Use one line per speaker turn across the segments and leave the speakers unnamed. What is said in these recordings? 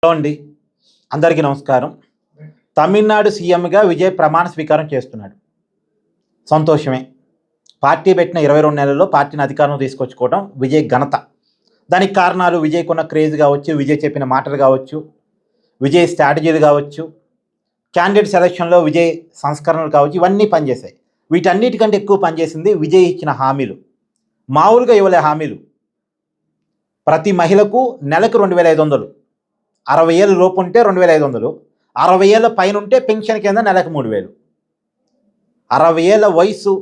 Hello అండి, అందరికీ నమస్కారం. తమిళనాడు సీఎంగా విజయ్ ప్రమాణ స్వీకారం చేస్తున్నాడు. సంతోషమే. పార్టీ పెట్టిన 22 నెలల్లో పార్టీని అధికారం తీసుకొచ్చుకోవడం విజయ్ ఘనత. దానికి కారణాలు విజయ్కున్న క్రేజ్ కావచ్చు, విజయ్ చెప్పిన మాటలు కావచ్చు, విజయ్ స్ట్రాటజీలు కావచ్చు, క్యాండిడేట్ సెలక్షన్లో విజయ్ సంస్కరణలు కావచ్చు, ఇవన్నీ పనిచేశాయి. వీటన్నిటికంటే ఎక్కువ పనిచేసింది విజయ్ ఇచ్చిన హామీలు. మామూలుగా ఇవ్వలే హామీలు. ప్రతి మహిళకు నెలకు 2,500, 60 ఏళ్ళ లోపు ఉంటే 2,500, 60 ఏళ్ళ పైన ఉంటే పెన్షన్ కింద నెలకు 3,000, 60 ఏళ్ళ వయసు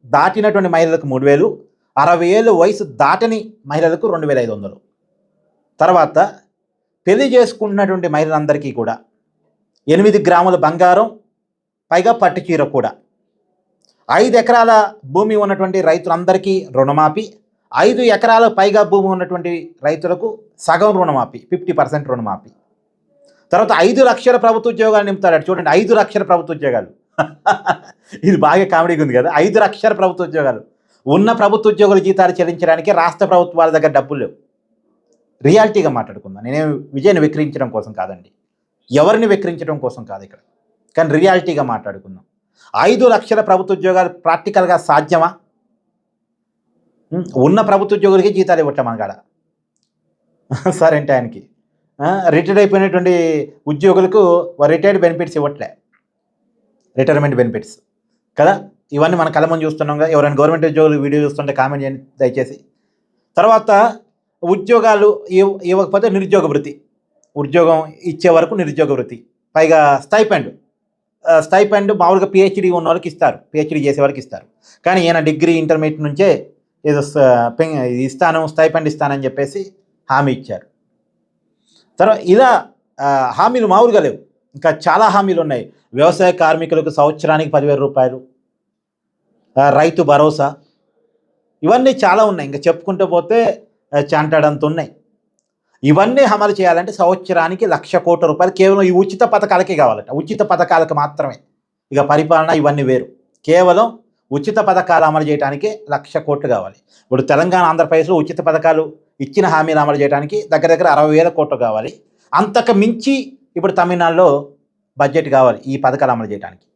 దాటినటువంటి మహిళలకు 3,000, 60 ఏళ్ళ వయసు దాటని మహిళలకు 2,500. తర్వాత పెళ్లి చేసుకుంటున్నటువంటి మహిళలందరికీ కూడా 8 గ్రాముల బంగారం, పైగా పట్టు చీర కూడా. 5 ఎకరాల భూమి ఉన్నటువంటి రైతులందరికీ రుణమాఫీ, 5 ఎకరాల పైగా భూమి ఉన్నటువంటి రైతులకు సగం రుణమాఫీ, 50% రుణమాఫీ. తర్వాత 5 లక్షల ప్రభుత్వ ఉద్యోగాలు నింపుతాడు. చూడండి, 5 లక్షల ప్రభుత్వ ఉద్యోగాలు. ఇది బాగా కామెడీగా ఉంది కదా. 5 లక్షల ప్రభుత్వ ఉద్యోగాలు. ఉన్న ప్రభుత్వ ఉద్యోగుల జీతాలు చెల్లించడానికి రాష్ట్ర ప్రభుత్వాల దగ్గర డబ్బులు లేవు. రియాలిటీగా మాట్లాడుకుందాం. నేనేం విజయ్ని విక్రించడం కోసం కాదండి, ఎవరిని విక్రించడం కోసం కాదు ఇక్కడ, కానీ రియాలిటీగా మాట్లాడుకుందాం. 5 లక్షల ప్రభుత్వ ఉద్యోగాలు ప్రాక్టికల్గా సాధ్యమా? ఉన్న ప్రభుత్వ ఉద్యోగులకి జీతాలు ఇవ్వటం అనగాడ సరే అంటే ఆయనకి రిటైర్డ్ అయిపోయినటువంటి ఉద్యోగులకు రిటైర్డ్ బెనిఫిట్స్ ఇవ్వట్లే, రిటైర్మెంట్ బెనిఫిట్స్ కదా. ఇవన్నీ మన కళ్ళ ముందు చూస్తున్నాం కదా. ఎవరైనా గవర్నమెంట్ ఉద్యోగులు వీడియో చూస్తుంటే కామెంట్ చేయండి దయచేసి. తర్వాత ఉద్యోగాలు ఇవ్వకపోతే నిరుద్యోగ వృత్తి, ఉద్యోగం ఇచ్చే వరకు నిరుద్యోగ వృత్తి, పైగా స్టైపెండ్ మామూలుగా పిహెచ్డీ ఉన్న వాళ్ళకి ఇస్తారు, పిహెచ్డీ చేసే వాళ్ళకి ఇస్తారు. కానీ ఈయన డిగ్రీ ఇంటర్మీడియట్ నుంచే ఏదో స్టైపెండ్ ఇస్తానని చెప్పేసి హామీ ఇచ్చారు. తర్వాత ఇలా హామీలు మామూలుగా లేవు, ఇంకా చాలా హామీలు ఉన్నాయి. వ్యవసాయ కార్మికులకు సంవత్సరానికి 10,000 రూపాయలు, రైతు భరోసా, ఇవన్నీ చాలా ఉన్నాయి. ఇంకా చెప్పుకుంటూ పోతే చాంటాడంత ఉన్నాయి. ఇవన్నీ అమలు చేయాలంటే సంవత్సరానికి 1,00,000 కోట్ల రూపాయలు కేవలం ఈ ఉచిత పథకాలకే కావాలట. ఉచిత పథకాలకు మాత్రమే, ఇక పరిపాలన ఇవన్నీ వేరు. కేవలం ఉచిత పథకాలు అమలు చేయడానికి 1,00,000 కోట్లు కావాలి. ఇప్పుడు తెలంగాణ, ఆంధ్రప్రదేశ్లో ఉచిత పథకాలు ఇచ్చిన హామీలు అమలు చేయడానికి దగ్గర 60,000 కోట్లు కావాలి. అంతకు మించి ఇప్పుడు తమిళనాడులో బడ్జెట్ కావాలి ఈ పథకాలు అమలు చేయడానికి.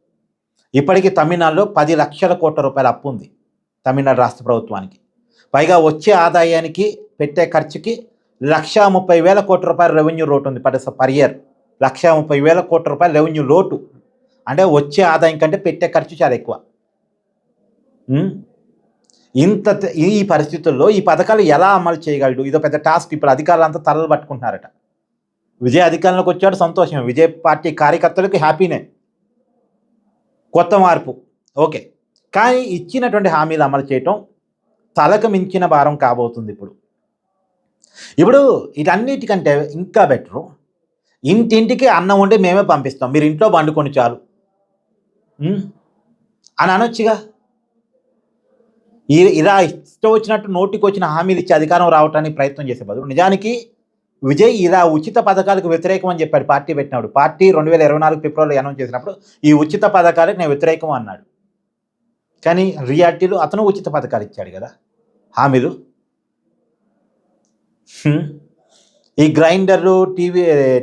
ఇప్పటికీ తమిళనాడులో 10 లక్షల కోట్ల రూపాయల అప్పు ఉంది తమిళనాడు రాష్ట్ర ప్రభుత్వానికి. పైగా వచ్చే ఆదాయానికి పెట్టే ఖర్చుకి 1,30,000 కోట్ల రూపాయల రెవెన్యూ లోటు ఉంది పర్ ఇయర్. 1,30,000 కోట్ల రూపాయల రెవెన్యూ లోటు అంటే వచ్చే ఆదాయం కంటే పెట్టే ఖర్చు చాలా ఎక్కువ. ఈ పరిస్థితుల్లో ఈ పథకాలు ఎలా అమలు చేయగలడు? ఇదో పెద్ద టాస్క్. ఇప్పుడు అధికారులంతా తలలు పట్టుకుంటున్నారట. విజయ్ అధికారంలోకి వచ్చాడు, సంతోషం. విజయ్ పార్టీ కార్యకర్తలకు హ్యాపీనే, కొత్త మార్పు, ఓకే. కానీ ఇచ్చినటువంటి హామీలు అమలు చేయటం తలకు మించిన భారం కాబోతుంది. ఇప్పుడు వీటన్నిటికంటే ఇంకా బెటరు, ఇంటింటికి అన్నం వండి మేమే పంపిస్తాం, మీరు ఇంట్లో వండుకొని చాలు అని అనొచ్చుగా. ఇలా ఇష్టం వచ్చినట్టు నోటికి వచ్చిన హామీలు ఇచ్చి అధికారం రావడానికి ప్రయత్నం చేసే బదులు నిజానికి విజయ్ ఇలా ఉచిత పథకాలకు వ్యతిరేకం అని చెప్పాడు పార్టీ పెట్టినప్పుడు. పార్టీ 2024 ఫిబ్రవరిలో అనౌన్స్ చేసినప్పుడు ఈ ఉచిత పథకాలకు నేను వ్యతిరేకం అన్నాడు. కానీ రియాలిటీలో అతను ఉచిత పథకాలు ఇచ్చాడు కదా, హామీలు. ఈ గ్రైండర్లు,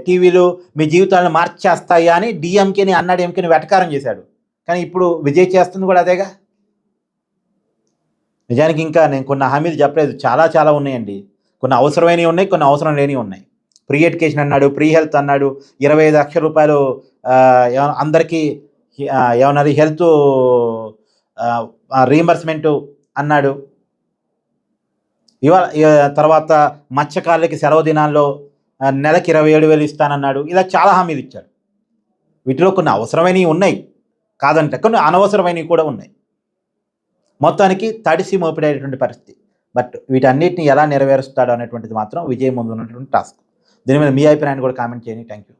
టీవీలు మీ జీవితాలను మార్చేస్తాయా అని డిఎంకేని అన్నాడు, ఎంకేని వెటకారం చేశాడు. కానీ ఇప్పుడు విజయ్ చేస్తుంది కూడా అదేగా. నిజానికి ఇంకా నేను కొన్ని హామీలు చెప్పలేదు, చాలా ఉన్నాయండి. కొన్ని అవసరమైనవి ఉన్నాయి, కొన్ని అవసరం లేనివి ఉన్నాయి. ఫ్రీ ఎడ్యుకేషన్ అన్నాడు, ఫ్రీ హెల్త్ అన్నాడు, 25 లక్షల రూపాయలు అందరికీ ఏమన్నది హెల్త్ రీయింబర్స్మెంటు అన్నాడు. తర్వాత మత్స్యకారులకి సెలవు దినాల్లో నెలకి 27,000 ఇస్తానన్నాడు. ఇలా చాలా హామీలు ఇచ్చాడు. వీటిలో కొన్ని అవసరమైనవి ఉన్నాయి కాదంటే, కొన్ని అనవసరమైనవి కూడా ఉన్నాయి. మొత్తానికి తడిసి మోపిడేటువంటి పరిస్థితి. బట్ వీటన్నిటిని ఎలా నెరవేరుస్తాడు అనేటువంటిది మాత్రం విజయ్ ముందు ఉన్నటువంటి టాస్క్. దీని మీద మీ అభిప్రాయాన్ని కూడా కామెంట్ చేయండి. Thank you.